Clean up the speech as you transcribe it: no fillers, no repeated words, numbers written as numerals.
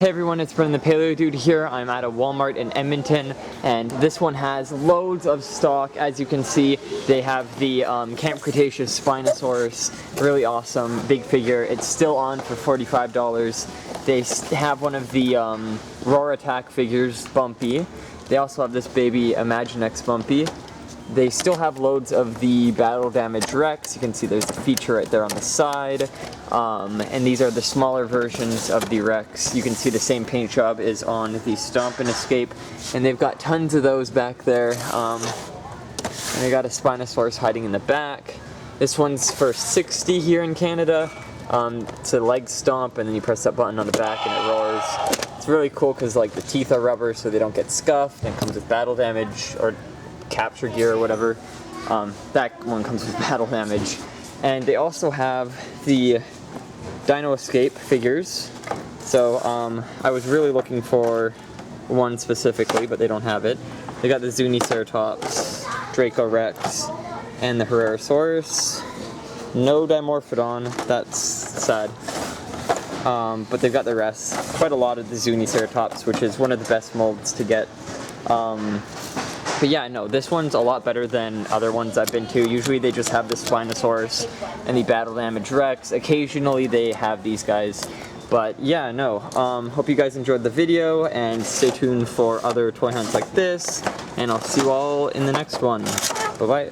Hey everyone, it's Brendan the Paleo Dude here. I'm at a Walmart in Edmonton, and this one has loads of stock. As you can see, they have the Camp Cretaceous Spinosaurus, really awesome, big figure. It's still on for $45. They have one of the Roar Attack figures, Bumpy. They also have this baby Imaginex Bumpy. They still have loads of the battle damage Rex. You can see there's a feature right there on the side. And these are the smaller versions of the Rex. You can see the same paint job is on the Stomp and Escape. And they've got tons of those back there. And they got a Spinosaurus hiding in the back. This one's for $60 here in Canada. It's a leg stomp, and then you press that button on the back and it roars. It's really cool because like the teeth are rubber so they don't get scuffed, and it comes with battle damage or capture gear or whatever. That one comes with battle damage. And they also have the Dino Escape figures. So I was really looking for one specifically, but they don't have it. They got the Zuniceratops, Draco Rex, and the Herrerasaurus. No Dimorphodon, that's sad. But they've got the rest. Quite a lot of the Zuniceratops, which is one of the best molds to get. But yeah, no, this one's a lot better than other ones I've been to. Usually they just have the Spinosaurus and the Battle Damage Rex. Occasionally they have these guys. But yeah, no, hope you guys enjoyed the video, and stay tuned for other toy hunts like this, and I'll see you all in the next one. Bye-bye.